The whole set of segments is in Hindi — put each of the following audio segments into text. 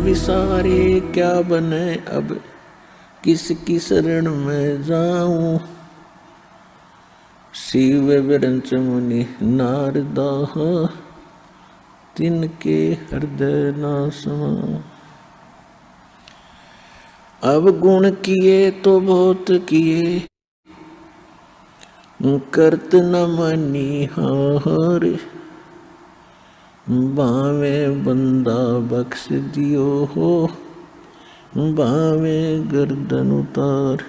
विसारे क्या बने अब, किसकी शरण में जाऊं। शिव विरंच मुनि नारदा, तिनके हृदय न समाऊं। अब गुण किए तो बहुत किए, करत न मनी हार। बावे बंदा बख्श दियो हो, बावे गर्दन उतार।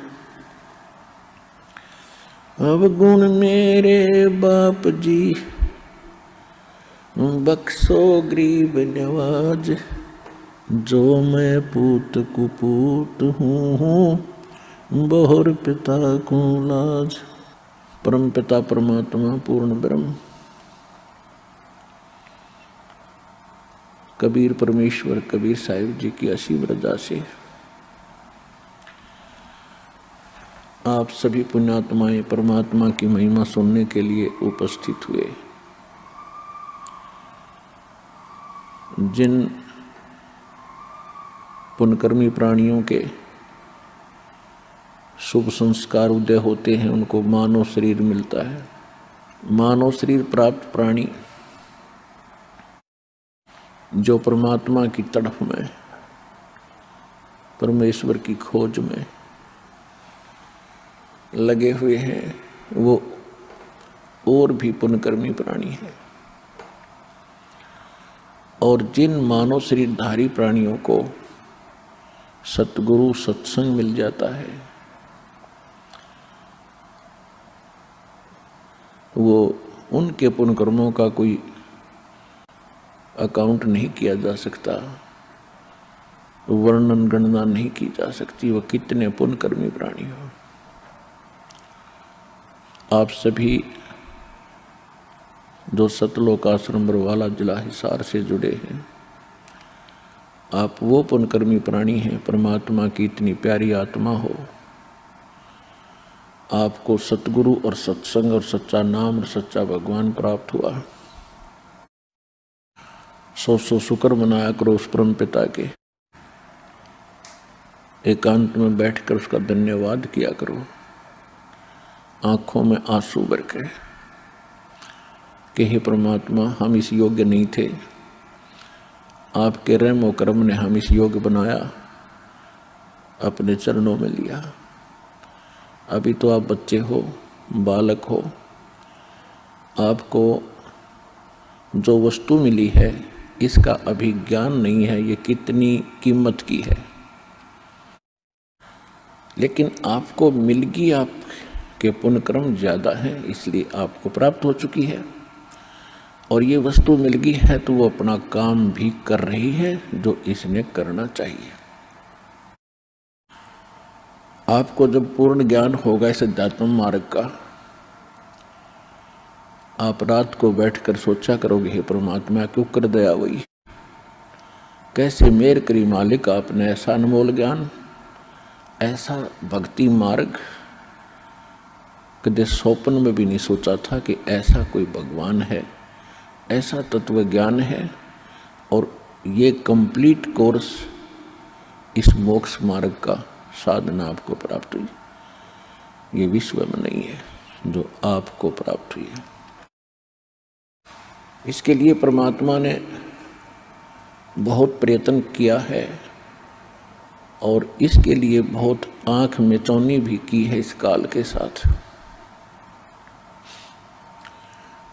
अब गुण मेरे बाप जी, बख्शो गरीब नवाज। जो मैं पूत कुपूत हूँ, बहुर पिता को लाज। परम पिता परमात्मा पूर्ण ब्रह्म कबीर परमेश्वर कबीर साहिब जी की असीम रजा से आप सभी पुण्यात्माएं परमात्मा की महिमा सुनने के लिए उपस्थित हुए। जिन पुण्यकर्मी प्राणियों के शुभ संस्कार उदय होते हैं उनको मानव शरीर मिलता है। मानव शरीर प्राप्त प्राणी जो परमात्मा की तड़प में, परमेश्वर की खोज में लगे हुए हैं, वो और भी पुण्यकर्मी प्राणी हैं। और जिन मानव शरीरधारी प्राणियों को सतगुरु सत्संग मिल जाता है, वो उनके पुण्यकर्मों का कोई अकाउंट नहीं किया जा सकता, वर्णन गणना नहीं की जा सकती। वह कितने पुण्यकर्मी प्राणी हो। आप सभी जो सतलोक आश्रम बरवाला जिला हिसार से जुड़े हैं, आप वो पुण्यकर्मी प्राणी हैं। परमात्मा की इतनी प्यारी आत्मा हो, आपको सतगुरु और सत्संग और सच्चा नाम और सच्चा भगवान प्राप्त हुआ। सौ शुक्र मनाया करो उस परम पिता के। एकांत में बैठकर उसका धन्यवाद किया करो, आंखों में आंसू भर के कि हे परमात्मा, हम इस योग्य नहीं थे, आपके रहम और करम ने हम इस योग्य बनाया, अपने चरणों में लिया। अभी तो आप बच्चे हो, बालक हो, आपको जो वस्तु मिली है इसका अभी ज्ञान नहीं है, ये कितनी कीमत की है, लेकिन आपको मिलगी, आपके पुण्यक्रम ज्यादा है इसलिए आपको प्राप्त हो चुकी है। और ये वस्तु मिलगी है तो वो अपना काम भी कर रही है जो इसने करना चाहिए। आपको जब पूर्ण ज्ञान होगा इस अध्यात्म मार्ग का, आप रात को बैठकर सोचा करोगे, हे परमात्मा क्यों कर दया हुई, कैसे मेर करी मालिक, आपने ऐसा अनमोल ज्ञान, ऐसा भक्ति मार्ग कदे स्वप्न में भी नहीं सोचा था कि ऐसा कोई भगवान है, ऐसा तत्व ज्ञान है। और ये कंप्लीट कोर्स इस मोक्ष मार्ग का साधना आपको प्राप्त हुई। ये विश्व में नहीं है जो आपको प्राप्त हुई है। इसके लिए परमात्मा ने बहुत प्रयत्न किया है और इसके लिए बहुत आंख मिचौनी भी की है इस काल के साथ।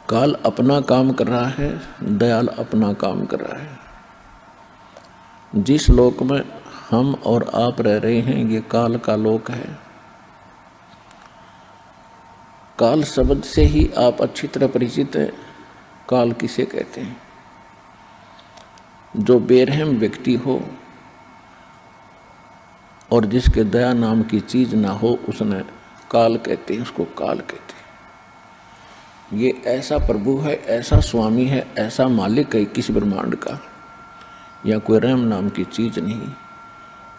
काल अपना काम कर रहा है, दयाल अपना काम कर रहा है। जिस लोक में हम और आप रह रहे हैं ये काल का लोक है। काल शब्द से ही आप अच्छी तरह परिचित हैं। काल किसे कहते हैं? जो बेरहम व्यक्ति हो और जिसके दया नाम की चीज ना हो, उसने काल कहते हैं, उसको काल कहते हैं। ये ऐसा प्रभु है, ऐसा स्वामी है, ऐसा मालिक है किसी ब्रह्मांड का, या कोई रहम नाम की चीज नहीं,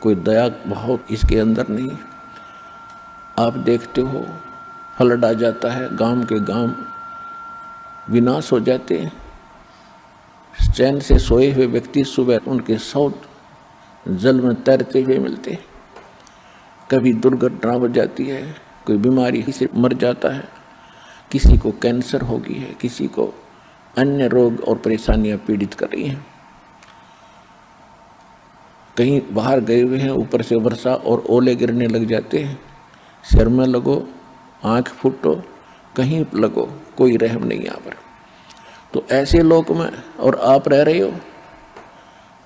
कोई दया भाव इसके अंदर नहीं। आप देखते हो फ्लड आ जाता है, गांव के गांव विनाश हो जाते हैं। चैन से सोए हुए व्यक्ति सुबह उनके 100 जल में तैरते हुए मिलते हैं। कभी दुर्घटना हो जाती है, कोई बीमारी से मर जाता है, किसी को कैंसर हो गई है, किसी को अन्य रोग और परेशानियां पीड़ित कर रही हैं। कहीं बाहर गए हुए हैं, ऊपर से वर्षा और ओले गिरने लग जाते हैं, सिर में लगो, आंख फूटो, कहीं लगो, कोई रहम नहीं यहाँ पर। तो ऐसे लोक में और आप रह रहे हो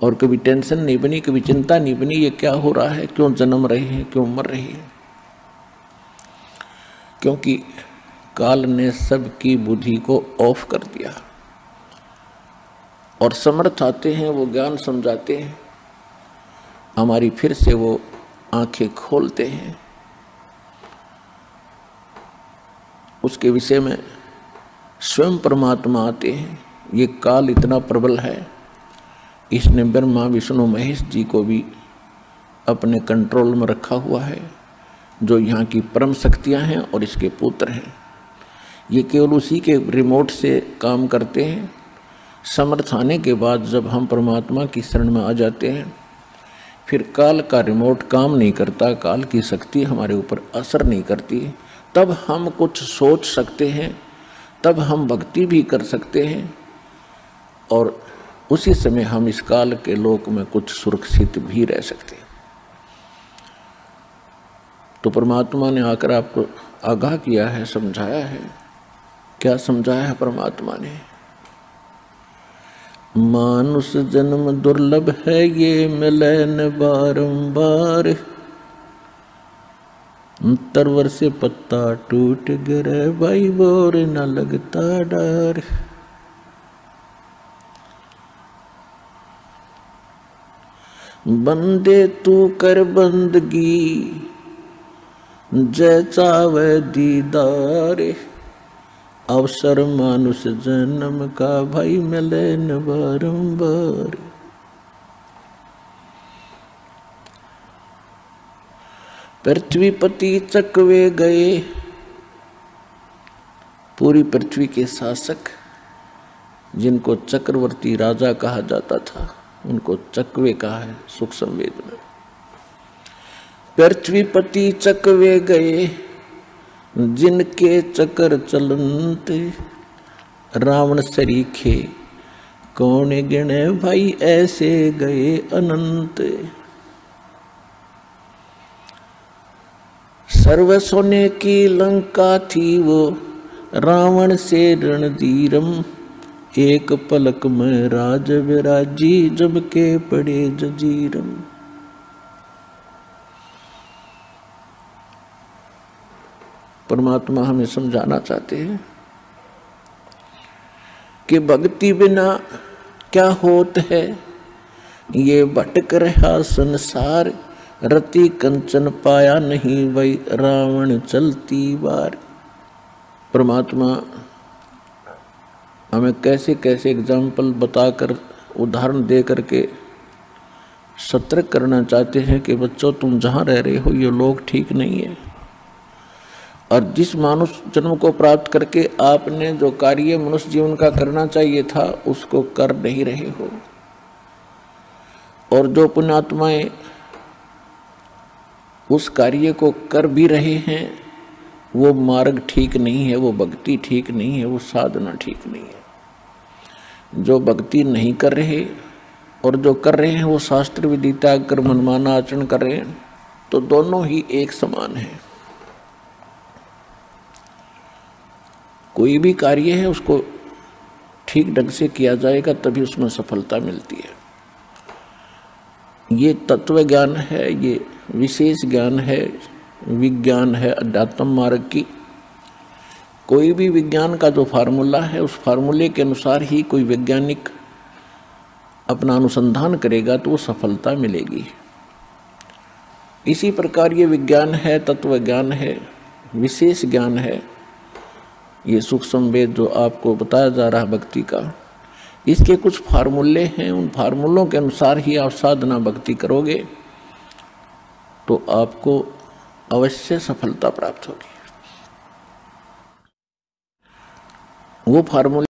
और कभी टेंशन नहीं बनी, कभी चिंता नहीं बनी, ये क्या हो रहा है, क्यों जन्म रहे हैं, क्यों मर रहे हैं। क्योंकि काल ने सबकी बुद्धि को ऑफ कर दिया और समर्थ आते हैं, वो ज्ञान समझाते हैं, हमारी फिर से वो आंखें खोलते हैं। उसके विषय में स्वयं परमात्मा आते हैं। ये काल इतना प्रबल है, इसने ब्रह्मा विष्णु महेश जी को भी अपने कंट्रोल में रखा हुआ है, जो यहाँ की परम शक्तियाँ हैं और इसके पुत्र हैं। ये केवल उसी के रिमोट से काम करते हैं। समर्थ आने के बाद जब हम परमात्मा की शरण में आ जाते हैं, फिर काल का रिमोट काम नहीं करता, काल की शक्ति हमारे ऊपर असर नहीं करती, तब हम कुछ सोच सकते हैं, तब हम भक्ति भी कर सकते हैं और उसी समय हम इस काल के लोक में कुछ सुरक्षित भी रह सकते हैं। तो परमात्मा ने आकर आपको आगाह किया है, समझाया है। क्या समझाया है परमात्मा ने? मानुष जन्म दुर्लभ है, ये मिले न बारंबार, तरवर से पत्ता टूट गिरे, भाई बोर न लगता डर। बंदे तू कर बंदगी, जय चावे दीदार, अवसर मानुष जन्म का, भाई मिले न बारंबार। पृथ्वीपति चकवे गए, पूरी पृथ्वी के शासक जिनको चक्रवर्ती राजा कहा जाता था, उनको चकवे कहा है सूक्ष्म वेद में। पृथ्वीपति चकवे गए, जिनके चक्र चलंत, रावण सरीखे कौन गिने, भाई ऐसे गए अनंत। सर्व सोने की लंका थी वो, रावण से रणधीरम, एक पलक में राज विराजी, जब के पड़े जजीरम। परमात्मा हमें समझाना चाहते हैं कि भक्ति बिना क्या होत है, ये भटक रहा संसार, रति कंचन पाया नहीं, वही रावण चलती बार। परमात्मा हमें कैसे कैसे एग्जाम्पल बताकर, उदाहरण दे करके सतर्क करना चाहते हैं कि बच्चों, तुम जहाँ रह रहे हो ये लोग ठीक नहीं है, और जिस मानुष जन्म को प्राप्त करके आपने जो कार्य मनुष्य जीवन का करना चाहिए था उसको कर नहीं रहे हो, और जो पुण्यात्माएं उस कार्य को कर भी रहे हैं, वो मार्ग ठीक नहीं है, वो भक्ति ठीक नहीं है, वो साधना ठीक नहीं है। जो भक्ति नहीं कर रहे और जो कर रहे हैं वो शास्त्र विधि त्याग कर मनमाना आचरण कर रहे हैं, तो दोनों ही एक समान है। कोई भी कार्य है उसको ठीक ढंग से किया जाएगा तभी उसमें सफलता मिलती है। ये तत्व ज्ञान है, ये विशेष ज्ञान है, विज्ञान है अध्यात्म मार्ग की। कोई भी विज्ञान का जो फार्मूला है, उस फार्मूले के अनुसार ही कोई वैज्ञानिक अपना अनुसंधान करेगा तो वो सफलता मिलेगी। इसी प्रकार ये विज्ञान है, तत्व ज्ञान है, विशेष ज्ञान है, ये सूक्ष्म वेद जो आपको बताया जा रहा है भक्ति का, इसके कुछ फार्मूले हैं। उन फार्मूलों के अनुसार ही आप साधना भक्ति करोगे तो आपको अवश्य सफलता प्राप्त होगी। वो फार्मूले